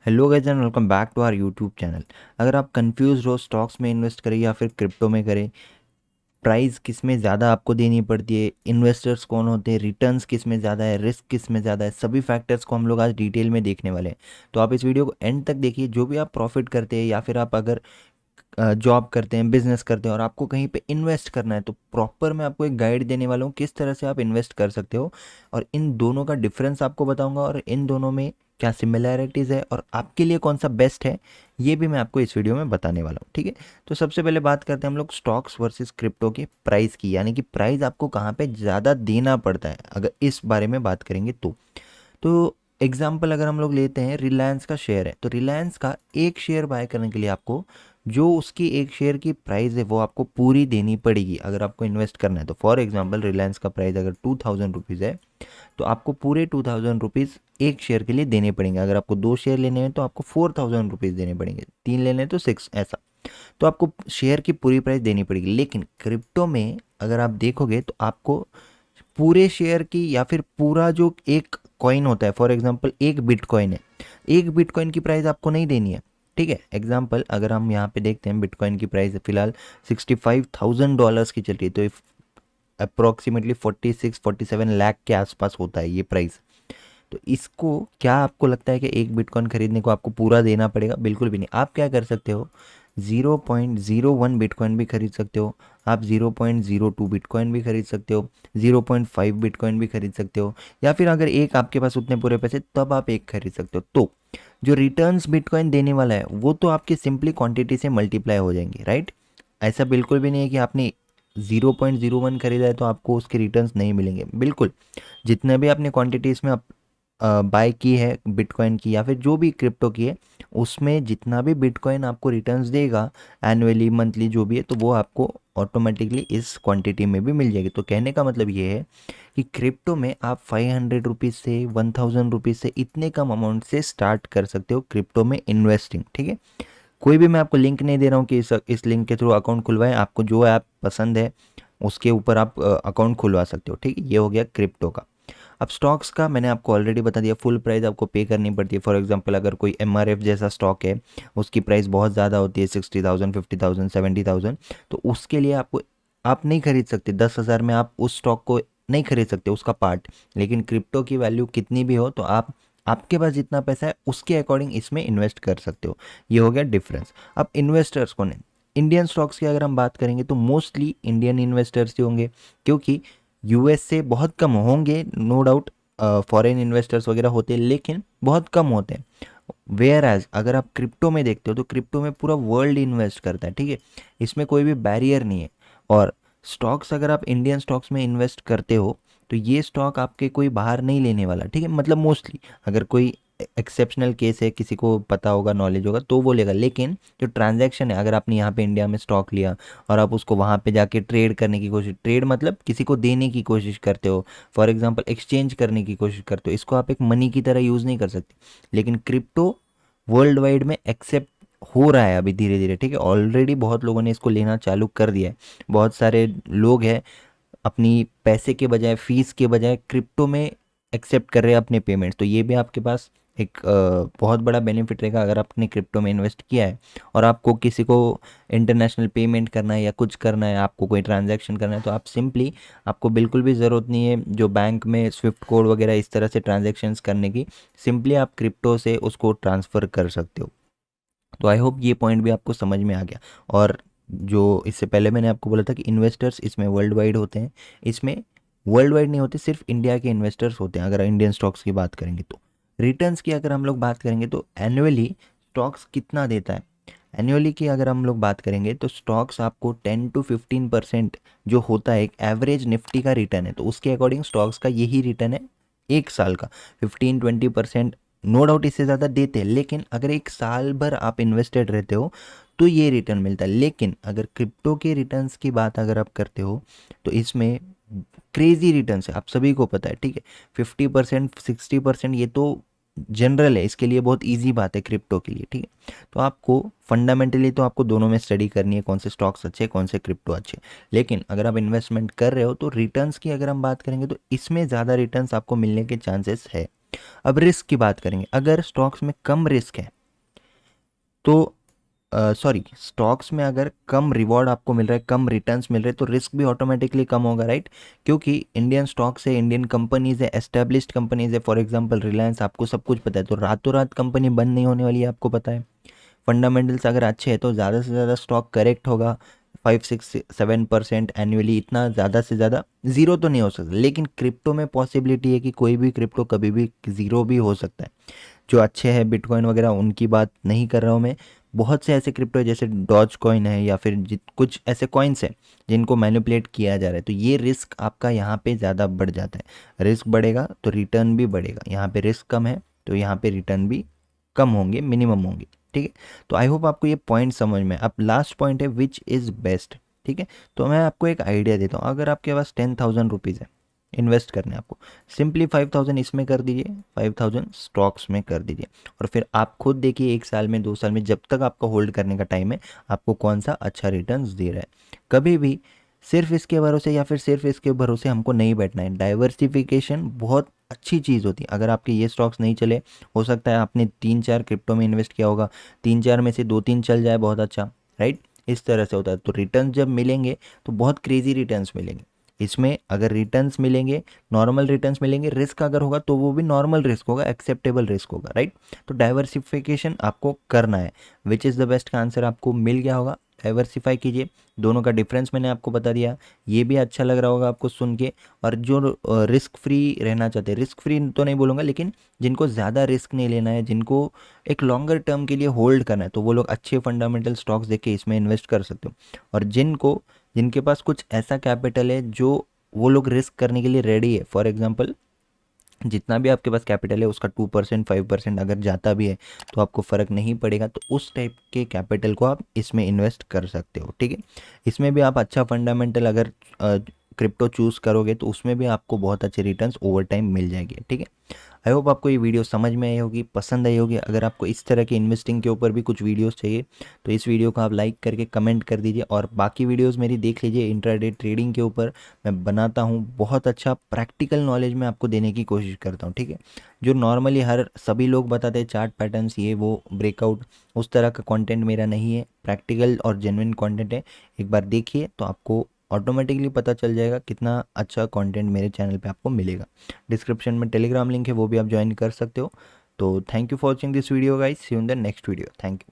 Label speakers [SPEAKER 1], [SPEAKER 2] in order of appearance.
[SPEAKER 1] Hello guys and welcome back to our YouTube channel. अगर आप confuse हो stocks में इन्वेस्ट करें या फिर क्रिप्टो में करें, प्राइस किस में ज़्यादा आपको देनी पड़ती है, इन्वेस्टर्स कौन होते हैं, रिटर्न्स किस में ज़्यादा है, रिस्क किस में ज़्यादा है, सभी फैक्टर्स को हम लोग आज डिटेल में देखने वाले हैं। तो आप इस वीडियो को एंड तक देखिए। जो भी आप प्रॉफिट करते हैं या फिर आप अगर जॉब करते हैं, बिजनेस करते हैं और आपको कहीं पे इन्वेस्ट करना है, तो प्रॉपर मैं आपको एक गाइड देने वाला हूँ किस तरह से आप इन्वेस्ट कर सकते हो। और इन दोनों का डिफरेंस आपको बताऊंगा और इन दोनों में क्या सिमिलैरिटीज़ है और आपके लिए कौन सा बेस्ट है, ये भी मैं आपको इस वीडियो में बताने वाला हूँ। ठीक है, तो सबसे पहले बात करते हैं हम लोग स्टॉक्स वर्सेस क्रिप्टो के प्राइस की, यानी कि प्राइस आपको कहाँ पे ज़्यादा देना पड़ता है अगर इस बारे में बात करेंगे तो एग्जाम्पल अगर हम लोग लेते हैं, रिलायंस का शेयर है, तो रिलायंस का एक शेयर बाय करने के लिए आपको जो उसकी एक शेयर की प्राइस है वो आपको पूरी देनी पड़ेगी अगर आपको इन्वेस्ट करना है। तो फॉर एग्जांपल रिलायंस का प्राइस अगर 2000 रुपीज़ है, तो आपको पूरे 2000 रुपीज़ एक शेयर के लिए देने पड़ेंगे। अगर आपको 2 शेयर लेने हैं तो आपको 4000 रुपीज़ देने पड़ेंगे, 3 लेने हैं तो 6, ऐसा। तो आपको शेयर की पूरी प्राइस देनी पड़ेगी। लेकिन क्रिप्टो में अगर आप देखोगे तो आपको पूरे शेयर की या फिर पूरा जो एक कॉइन होता है, फॉर एग्जांपल एक बिटकॉइन है, एक बिटकॉइन की प्राइस आपको नहीं देनी है। ठीक है, एग्जांपल अगर हम यहाँ पे देखते हैं, बिटकॉइन की प्राइस फिलहाल $65,000 की चल रही है, तो अप्रोक्सीमेटली 46-47 लाख के आसपास होता है ये प्राइस। तो इसको क्या आपको लगता है कि एक बिटकॉइन खरीदने को आपको पूरा देना पड़ेगा? बिल्कुल भी नहीं। आप क्या कर सकते हो, 0.01 बिटकॉइन भी खरीद सकते हो, आप 0.02 बिटकॉइन भी खरीद सकते हो, 0.5 बिटकॉइन भी खरीद सकते हो, या फिर अगर एक आपके पास उतने पूरे पैसे तब आप एक खरीद सकते हो। तो जो रिटर्न्स बिटकॉइन देने वाला है वो तो आपकी सिंपली क्वांटिटी से मल्टीप्लाई हो जाएंगे, राइट। ऐसा बिल्कुल भी नहीं है कि आपने 0.01 खरीदा है तो आपको उसके रिटर्न्स नहीं मिलेंगे। बिल्कुल, जितने भी आपने क्वांटिटीज़ में आप बाय की है बिटकॉइन की या फिर जो भी क्रिप्टो की है, उसमें जितना भी बिटकॉइन आपको रिटर्न्स देगा एनुअली, मंथली, जो भी है, तो वो आपको ऑटोमेटिकली इस क्वांटिटी में भी मिल जाएगी। तो कहने का मतलब ये है कि क्रिप्टो में आप 500 रुपीज़ से 1000 रुपीज़ से इतने कम अमाउंट से स्टार्ट कर सकते हो क्रिप्टो में इन्वेस्टिंग। ठीक है, कोई भी मैं आपको लिंक नहीं दे रहा हूँ कि इस लिंक के थ्रू अकाउंट खुलवाएं। आपको जो ऐप पसंद है उसके ऊपर आप अकाउंट खुलवा सकते हो। ठीक है, ये हो गया क्रिप्टो का। अब स्टॉक्स का मैंने आपको ऑलरेडी बता दिया, फुल प्राइस आपको पे करनी पड़ती है। फॉर एग्जांपल अगर कोई एमआरएफ जैसा स्टॉक है, उसकी प्राइस बहुत ज़्यादा होती है, 60,000, 50,000, 70,000, तो उसके लिए आपको आप नहीं खरीद सकते। 10,000 में आप उस स्टॉक को नहीं खरीद सकते, उसका पार्ट। लेकिन क्रिप्टो की वैल्यू कितनी भी हो तो आप आपके पास जितना पैसा है उसके अकॉर्डिंग इसमें इन्वेस्ट कर सकते हो। ये हो गया डिफरेंस। अब इन्वेस्टर्स कौन है? इंडियन स्टॉक्स की अगर हम बात करेंगे तो मोस्टली इंडियन इन्वेस्टर्स ही होंगे, क्योंकि यूएस से बहुत कम होंगे, नो डाउट। फॉरेन इन्वेस्टर्स वगैरह होते हैं लेकिन बहुत कम होते हैं। वेयर एज अगर आप क्रिप्टो में देखते हो तो क्रिप्टो में पूरा वर्ल्ड इन्वेस्ट करता है। ठीक है, इसमें कोई भी बैरियर नहीं है। और स्टॉक्स अगर आप इंडियन स्टॉक्स में इन्वेस्ट करते हो तो ये स्टॉक आपके कोई बाहर नहीं लेने वाला। ठीक है, मतलब मोस्टली अगर कोई एक्सेप्शनल केस है, किसी को पता होगा, नॉलेज होगा, तो वो लेगा। लेकिन जो ट्रांजैक्शन है, अगर आपने यहाँ पे इंडिया में स्टॉक लिया और आप उसको वहाँ पे जाके ट्रेड करने की कोशिश, ट्रेड मतलब किसी को देने की कोशिश करते हो, फॉर एग्जांपल एक्सचेंज करने की कोशिश करते हो, इसको आप एक मनी की तरह यूज़ नहीं कर सकते। लेकिन क्रिप्टो वर्ल्ड वाइड में एक्सेप्ट हो रहा है अभी धीरे धीरे। ठीक है, ऑलरेडी बहुत लोगों ने इसको लेना चालू कर दिया है। बहुत सारे लोग हैं अपनी पैसे के बजाय, फीस के बजाय क्रिप्टो में एक्सेप्ट कर रहे हैं अपने पेमेंट्स। तो ये भी आपके पास एक बहुत बड़ा बेनिफिट रहेगा अगर आपने क्रिप्टो में इन्वेस्ट किया है और आपको किसी को इंटरनेशनल पेमेंट करना है या कुछ करना है, आपको कोई ट्रांजैक्शन करना है, तो आप सिंपली, आपको बिल्कुल भी ज़रूरत नहीं है जो बैंक में स्विफ्ट कोड वगैरह इस तरह से ट्रांजैक्शंस करने की, सिंपली आप क्रिप्टो से उसको ट्रांसफ़र कर सकते हो। तो आई होप ये पॉइंट भी आपको समझ में आ गया। और जो इससे पहले मैंने आपको बोला था कि इन्वेस्टर्स इसमें वर्ल्ड वाइड होते हैं, इसमें वर्ल्ड वाइड नहीं होते, सिर्फ इंडिया के इन्वेस्टर्स होते हैं अगर इंडियन स्टॉक्स की बात करेंगे तो। रिटर्न्स की अगर हम लोग बात करेंगे तो एनुअली स्टॉक्स कितना देता है, एनुअली की अगर हम लोग बात करेंगे तो स्टॉक्स आपको 10 to 15% जो होता है, एक एवरेज निफ्टी का रिटर्न है, तो उसके अकॉर्डिंग स्टॉक्स का यही रिटर्न है एक साल का, 15-20%। नो डाउट इससे ज़्यादा देते हैं, लेकिन अगर एक साल भर आप इन्वेस्टेड रहते हो तो ये रिटर्न मिलता है। लेकिन अगर क्रिप्टो के रिटर्न्स की बात अगर आप करते हो तो इसमें क्रेजी रिटर्न्स है, आप सभी को पता है। ठीक है, 50%, 60%, ये तो जनरल है, इसके लिए बहुत इजी बात है क्रिप्टो के लिए। ठीक है, तो आपको फंडामेंटली तो आपको दोनों में स्टडी करनी है, कौन से स्टॉक्स अच्छे कौन से क्रिप्टो अच्छे। लेकिन अगर आप इन्वेस्टमेंट कर रहे हो तो रिटर्न्स की अगर हम बात करेंगे तो इसमें ज़्यादा रिटर्न्स आपको मिलने के चांसेस है। अब रिस्क की बात करेंगे, अगर स्टॉक्स में कम रिस्क है तो सॉरी, स्टॉक्स में अगर कम रिवॉर्ड आपको मिल रहा है, कम रिटर्न्स मिल रहे हैं, तो रिस्क भी ऑटोमेटिकली कम होगा, राइट। क्योंकि इंडियन स्टॉक्स है, इंडियन कंपनीज है, एस्टेब्लिश्ड कंपनीज है, फॉर एग्जांपल रिलायंस, आपको सब कुछ पता है, तो रातों रात कंपनी बंद नहीं होने वाली है, आपको पता है। फंडामेंटल्स अगर अच्छे हैं तो ज़्यादा से ज़्यादा स्टॉक करेक्ट होगा 5-6-7% एनुअली, इतना ज़्यादा से ज़्यादा ज़ीरो तो नहीं हो सकता, लेकिन क्रिप्टो में पॉसिबिलिटी है कि कोई भी क्रिप्टो कभी भी ज़ीरो भी हो सकता है। जो अच्छे हैं बिटकॉइन वगैरह, उनकी बात नहीं कर रहा हूँ मैं। बहुत से ऐसे क्रिप्टो है जैसे डॉज कॉइन है या फिर कुछ ऐसे कॉइन्स हैं जिनको मैनिपुलेट किया जा रहा है, तो ये रिस्क आपका यहाँ पे ज़्यादा बढ़ जाता है। रिस्क बढ़ेगा तो रिटर्न भी बढ़ेगा, यहाँ पे रिस्क कम है तो यहाँ पे रिटर्न भी कम होंगे, मिनिमम होंगे, ठीक है। तो आई होप आपको ये पॉइंट समझ में। अब लास्ट पॉइंट है विच इज़ बेस्ट, ठीक है। तो मैं आपको एक आइडिया देता हूँ, अगर आपके पास 10,000 रुपीज़ है, इन्वेस्ट करने आपको, सिंपली 5,000 इसमें कर दीजिए, 5,000 स्टॉक्स में कर दीजिए, और फिर आप खुद देखिए 1 साल में, 2 साल में, जब तक आपका होल्ड करने का टाइम है, आपको कौन सा अच्छा रिटर्न्स दे रहा है। कभी भी सिर्फ इसके भरोसे या फिर सिर्फ इसके भरोसे हमको नहीं बैठना है। डाइवर्सिफिकेशन बहुत अच्छी चीज़ होती है। अगर आपके ये स्टॉक्स नहीं चले, हो सकता है आपने 3-4 क्रिप्टो में इन्वेस्ट किया होगा, 3-4 में से 2-3 चल जाए, बहुत अच्छा, राइट। इस तरह से होता है। तो रिटर्न जब मिलेंगे तो बहुत क्रेजी रिटर्न्स मिलेंगे। इसमें अगर रिटर्न्स मिलेंगे, नॉर्मल रिटर्न्स मिलेंगे, रिस्क अगर होगा तो वो भी नॉर्मल रिस्क होगा, एक्सेप्टेबल रिस्क होगा, राइट। तो डाइवर्सिफिकेशन आपको करना है। विच इज़ द बेस्ट का आंसर आपको मिल गया होगा। डाइवर्सिफाई कीजिए, दोनों का डिफरेंस मैंने आपको बता दिया, ये भी अच्छा लग रहा होगा आपको सुन के। और जो रिस्क फ्री रहना चाहते हैं, रिस्क फ्री तो नहीं बोलूँगा, लेकिन जिनको ज़्यादा रिस्क नहीं लेना है, जिनको एक लॉन्गर टर्म के लिए होल्ड करना है, तो वो लोग अच्छे फंडामेंटल स्टॉक्स देख के इसमें इन्वेस्ट कर सकते हो। और जिनके पास कुछ ऐसा कैपिटल है जो वो लोग रिस्क करने के लिए रेडी है, फॉर एग्जांपल जितना भी आपके पास कैपिटल है उसका 2% 5% अगर जाता भी है तो आपको फ़र्क नहीं पड़ेगा, तो उस टाइप के कैपिटल को आप इसमें इन्वेस्ट कर सकते हो, ठीक है। इसमें भी आप अच्छा फंडामेंटल अगर क्रिप्टो चूज़ करोगे तो उसमें भी आपको बहुत अच्छे रिटर्न्स ओवर टाइम मिल जाएंगे, ठीक है। आई होप आपको ये वीडियो समझ में आई होगी, पसंद आई होगी। अगर आपको इस तरह के इन्वेस्टिंग के ऊपर भी कुछ वीडियोस चाहिए तो इस वीडियो को आप लाइक करके कमेंट कर दीजिए, और बाकी वीडियोस मेरी देख लीजिए। इंट्राडे ट्रेडिंग के ऊपर मैं बनाता हूँ, बहुत अच्छा प्रैक्टिकल नॉलेज मैं आपको देने की कोशिश करता हूँ, ठीक है। जो नॉर्मली हर सभी लोग बताते हैं चार्ट पैटर्न्स, ये वो ब्रेकआउट, उस तरह का कंटेंट मेरा नहीं है, प्रैक्टिकल और जेन्युइन कंटेंट है। एक बार देखिए तो आपको ऑटोमेटिकली पता चल जाएगा कितना अच्छा कंटेंट मेरे चैनल पे आपको मिलेगा। डिस्क्रिप्शन में टेलीग्राम लिंक है, वो भी आप ज्वाइन कर सकते हो। तो thank you for watching this video guys, see you in the next video, thank you.